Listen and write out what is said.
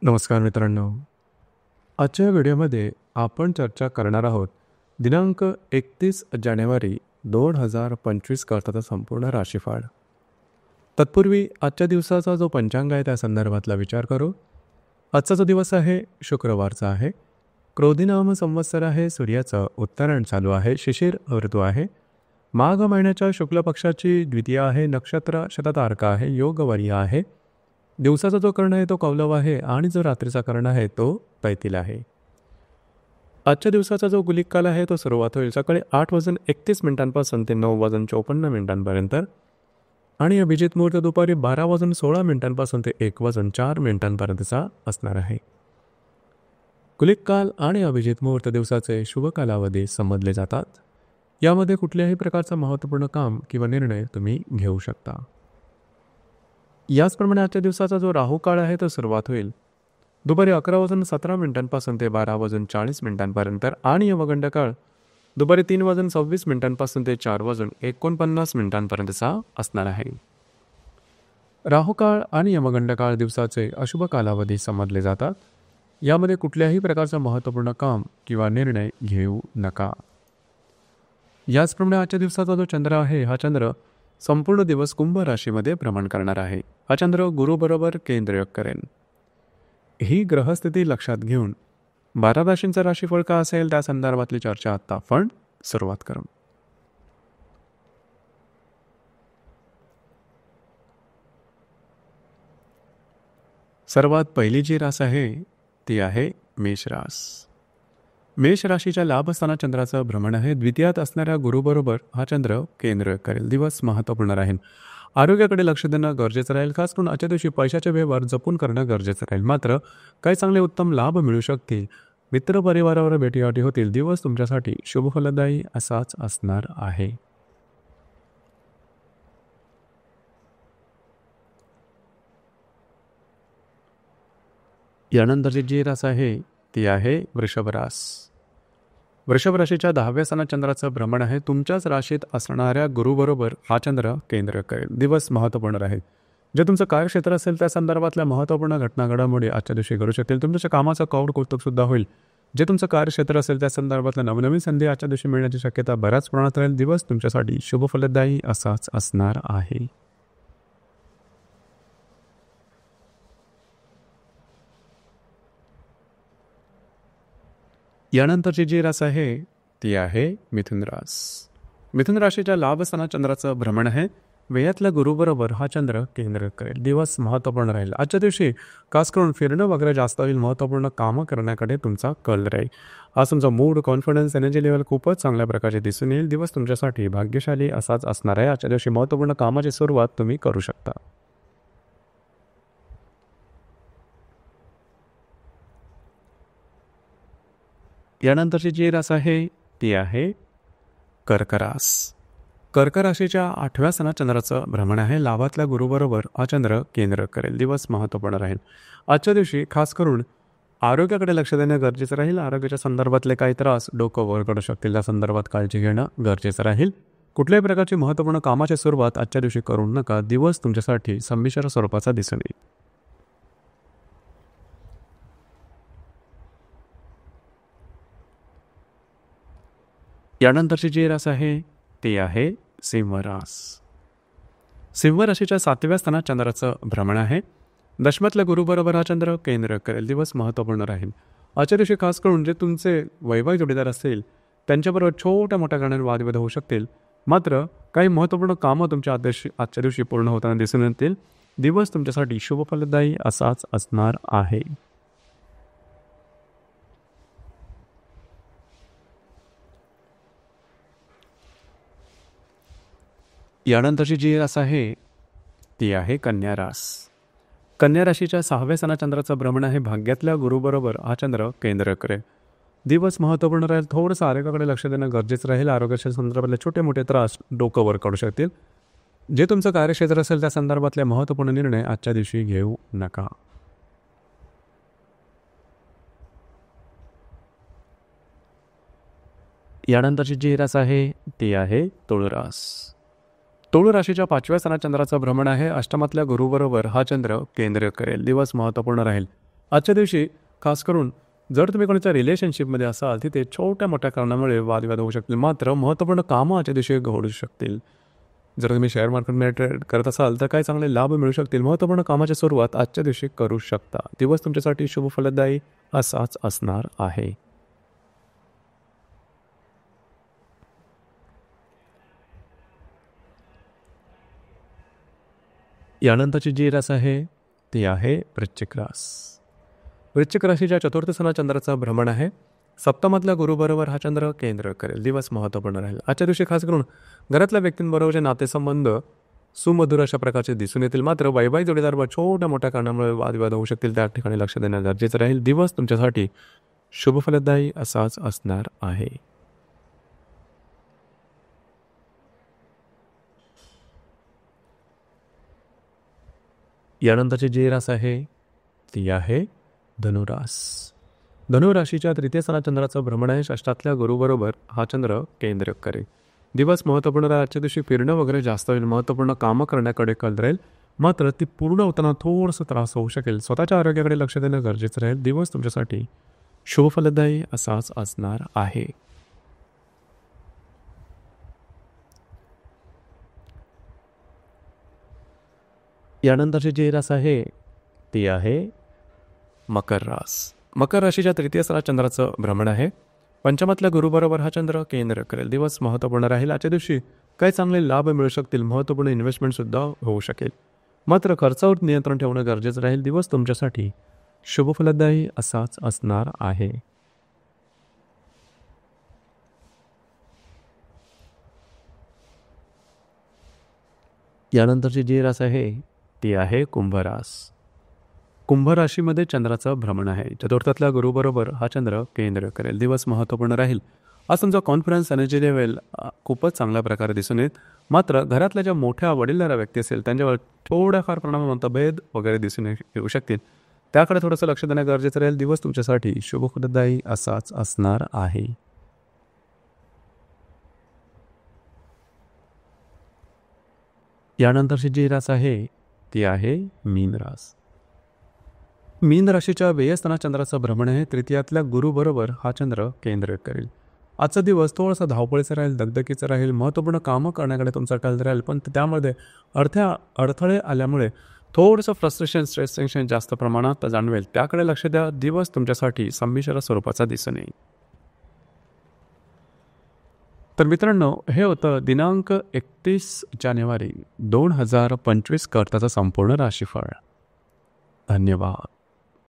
नमस्कार मित्रांनो. आजच्या व्हिडिओमध्ये आपण चर्चा करणार आहोत दिनांक 31 जानेवारी 2025 करताचा संपूर्ण राशीफळ. तत्पूर्वी आजच्या दिवसाचा जो पंचांग आहे त्या संदर्भातला विचार करू. आजचा जो दिवस आहे शुक्रवारचा आहे. क्रोधी नाम संवत्सर आहे. सूर्याचं उत्तरायण चालू आहे. शिशिर ऋतू आहे. माघ महिन्याच्या शुक्ल पक्षाची द्वितीया आहे. नक्षत्र शततारका आहे. योगवर्य आहे. दिवसाचा जो कर्ण आहे तो कौलव आहे आणि जो रात्रीचा कर्ण आहे तो तैतील आहे. आजच्या दिवसाचा जो गुलिक काल आहे तो सुरुवात होईल सकाळी 8:31 ते 9:54 आणि अभिजित मुहूर्त दुपारी 12:16 ते 1:04 असणार आहे. गुलिक काल आणि अभिजित मुहूर्त दिवसाचे शुभ कालावधी समजले जातात. यामध्ये कुठल्याही प्रकारचा महत्त्वपूर्ण काम किंवा निर्णय तुम्ही घेऊ शकता. याचप्रमाणे आजच्या दिवसाचा जो राहू काळ आहे तो सुरुवात होईल दुपारी 11:17 ते 12:40 आणि यमगंड काळ दुपारी 3:26 ते 4:49 असणार आहे. राहू काळ आणि यमगंड काळ दिवसाचे अशुभ कालावधी समजले जातात. यामध्ये कुठल्याही प्रकारचं महत्त्वपूर्ण काम किंवा निर्णय घेऊ नका. याचप्रमाणे आजच्या दिवसाचा जो चंद्र आहे हा चंद्र संपूर्ण दिवस कुंभ राशीमध्ये भ्रमण करणार आहे. हा चंद्र गुरुबरोबर केंद्रयोग करेल. ही ग्रहस्थिती लक्षात घेऊन 12 राशींचा राशीफळ का असेल त्या संदर्भातली चर्चा आता आपण सुरुवात करू. सर्वात पहिली जी रास आहे ती आहे मेष रास. मेष राशीच्या लाभस्थानात चंद्राचं भ्रमण आहे. द्वितीयात असणाऱ्या गुरुबरोबर हा चंद्र केंद्र करेल. दिवस महत्त्वपूर्ण राहील. आरोग्याकडे लक्ष देणं गरजेचं राहील. खास करून आजच्या दिवशी पैशाचे व्यवहार जपून करणं गरजेचं राहील. मात्र काही चांगले उत्तम लाभ मिळू शकतील. मित्रपरिवारावर भेटीगाठी होतील. दिवस तुमच्यासाठी शुभफलदायी असाच असणार आहे. यानंतरची जी रास आहे ती आहे वृषभ रास. वृषभ राशीच्या 10व्या स्थानात चंद्राचं भ्रमण आहे. तुमच्याच राशीत असणाऱ्या गुरुबरोबर हा चंद्र केंद्र करेल. दिवस महत्त्वपूर्ण राहील. जे तुमचं कार्यक्षेत्र असेल त्या संदर्भातल्या महत्त्वपूर्ण घटना घडामोडी आजच्या दिवशी घडू शकतील. तुमच्या कामाचं कौतुक सुद्धा होईल. जे तुमचं कार्यक्षेत्र असेल त्या संदर्भातल्या नवनवीन संधी आजच्या दिवशी मिळण्याची शक्यता बऱ्याच प्रमाणात राहील. दिवस तुमच्यासाठी शुभफलदायी असाच असणार आहे. यानंतरची जी रास आहे ती आहे मिथुन रास. मिथुन राशीच्या लाभस्थानात चंद्राचं भ्रमण आहे. व्ययातल्या गुरुबरोबर हा चंद्र केंद्र करेल. दिवस महत्त्वपूर्ण राहील. आजच्या दिवशी खास करून फिरणं वगैरे जास्त होईल. महत्त्वपूर्ण कामं करण्याकडे तुमचा कल राहील. आज तुमचा मूड, कॉन्फिडन्स, एनर्जी लेवल खूपच चांगल्या प्रकारे दिसून येईल. दिवस तुमच्यासाठी भाग्यशाली असाच असणार आहे. आजच्या दिवशी महत्त्वपूर्ण कामाची सुरुवात तुम्ही करू शकता. यानंतरची जी रास आहे ती आहे कर्क रास. कर्क राशीच्या 8व्या स्थानात चंद्राचं भ्रमण आहे. लाभातल्या गुरुबरोबर हा चंद्र केंद्र करेल. दिवस महत्त्वपूर्ण राहील. आजच्या दिवशी खास करून आरोग्याकडे लक्ष देणं गरजेचं राहील. आरोग्याच्या संदर्भातले काही त्रास डोकं वर करू शकतील. त्या संदर्भात काळजी घेणं गरजेचं राहील. कुठल्याही प्रकारची महत्त्वपूर्ण कामाची सुरुवात आजच्या दिवशी करू नका. दिवस तुमच्यासाठी संमिश्र स्वरूपाचा दिसून येईल. यानंतरची जी रास आहे ती आहे सिंह रास. सिंह राशीच्या 7व्या स्थानात चंद्राचं भ्रमण आहे. दशमातल्या गुरुबरोबर हा चंद्र केंद्र करेल. दिवस महत्त्वपूर्ण राहील. आजच्या दिवशी खास करून जे तुमचे वैवाहिक जोडीदार असतील त्यांच्याबरोबर छोट्या मोठ्या कारणाने वादविवाद होऊ शकतील. मात्र काही महत्त्वपूर्ण कामं तुमच्या आजच्या दिवशी पूर्ण होताना दिसून येतील. दिवस तुमच्यासाठी शुभफलदायी असाच असणार आहे. यानंतरची जी रास आहे ती आहे कन्या रास. कन्या राशीच्या 6व्या स्थानात चंद्राचं भ्रमण आहे. भाग्यातल्या गुरुबरोबर हा चंद्र केंद्र करेल. दिवस महत्त्वपूर्ण राहील. थोडंसं आरोग्याकडे लक्ष देणं गरजेचं राहील. आरोग्याच्या संदर्भातले छोटे मोठे त्रास डोकं वर काढू शकतील. जे तुमचं कार्यक्षेत्र असेल त्या संदर्भातले महत्त्वपूर्ण निर्णय आजच्या दिवशी घेऊ नका. यानंतरची जी रास आहे ती आहे तुळरास. तुळ राशीच्या 5व्या स्थानात चंद्राचं भ्रमण आहे. अष्टमातल्या गुरुबरोबर हा चंद्र केंद्र करेल. दिवस महत्त्वपूर्ण राहील. आजच्या दिवशी खास करून जर तुम्ही कोणाच्या रिलेशनशिपमध्ये असाल तिथे छोट्या मोठ्या कारणामुळे वादविवाद होऊ शकतील, मात्र महत्त्वपूर्ण कामं आजच्या दिवशी घडू शकतील. जर तुम्ही शेअर मार्केटमध्ये ट्रेड करत असाल तर काही चांगले लाभ मिळू शकतील. महत्त्वपूर्ण कामाची सुरुवात आजच्या दिवशी करू शकता. दिवस तुमच्यासाठी शुभ फलदायी असाच असणार आहे. यानंतरची जी रास आहे ती आहे वृश्चिक रास. वृश्चिक राशीच्या चतुर्थ स्थानात चंद्राचा भ्रमण आहे. सप्तमातल्या गुरुबरोबर हा चंद्र केंद्र करेल. दिवस महत्त्वपूर्ण राहील. आजच्या दिवशी खास करून घरातल्या व्यक्तींबरोबरचे नातेसंबंध सुमधुर अशा प्रकारचे दिसून येतील, मात्र वैवाहिक जोडीदार छोट्या मोठ्या कारणामुळे वादविवाद होऊ शकतील. त्या ठिकाणी लक्ष देणं गरजेचं राहील. दिवस तुमच्यासाठी शुभ फलदायी असाच असणार आहे. यानंतरची जी रास आहे ती आहे धनुरास. धनुराशीच्या तृतीय स्थानात चंद्राचं भ्रमण आहे. षष्ठातल्या गुरुबरोबर हा चंद्र केंद्र करेल. दिवस महत्त्वपूर्ण राहील. आजच्या दिवशी फिरणं वगैरे जास्त होईल. महत्त्वपूर्ण कामं करण्याकडे कल राहील, मात्र ती पूर्ण होताना थोडंसं त्रास होऊ शकेल. स्वतःच्या आरोग्याकडे लक्ष देणं गरजेचं राहील. दिवस तुमच्यासाठी शुभ फलदायी असाच असणार आहे. यानंतरची जी रास आहे ती आहे मकर रास. मकर राशीच्या तृतीय स्थानात चंद्राचं भ्रमण आहे. पंचमातल्या गुरुबरोबर हा चंद्र केंद्र करेल. दिवस महत्त्वपूर्ण राहील. आजच्या दिवशी काही चांगले लाभ मिळू शकतील. महत्त्वपूर्ण इन्व्हेस्टमेंटसुद्धा होऊ शकेल, मात्र खर्चावर नियंत्रण ठेवणं गरजेचं राहील. दिवस तुमच्यासाठी शुभ फलदायी असाच असणार आहे. यानंतरची जी रास आहे ती आहे कुंभरास. कुंभ राशीमध्ये चंद्राचं भ्रमण आहे. चतुर्थातल्या गुरुबरोबर हा चंद्र केंद्र करेल. दिवस महत्त्वपूर्ण राहील. आज तुमचा कॉन्फिडन्स एनर्जी लेवल खूपच चांगल्या प्रकारे दिसून येईल, मात्र घरातल्या ज्या मोठ्या वडीलधाऱ्या व्यक्ती असेल त्यांच्यावर थोड्याफार प्रमाणात मतभेद वगैरे दिसून येऊ शकतील. त्याकडे थोडंसं लक्ष देणं गरजेचं राहील. दिवस तुमच्यासाठी शुभ फलदायी असाच असणार आहे. यानंतरची जी रास आहे ती आहे मीन रास. मीन राशीच्या व्ययस्थानात चंद्राचं भ्रमण आहे. तृतीयातल्या गुरुबरोबर हा चंद्र केंद्र करेल. आजचा दिवस थोडासा धावपळीचा राहील, दगदगीचं राहील. महत्त्वपूर्ण कामं करण्याकडे तुमचा कल राहील, पण त्यामध्ये अडथळे आल्यामुळे थोडंसं फ्रस्ट्रेशन, स्ट्रेस, टेन्शन जास्त प्रमाणात जाणवेल. त्याकडे लक्ष द्या. दिवस तुमच्यासाठी संमिश्र स्वरूपाचा दिसून येईल. तर मित्रांनो, हे होतं दिनांक 31 जानेवारी 2025 करताचं संपूर्ण राशीफळ. धन्यवाद.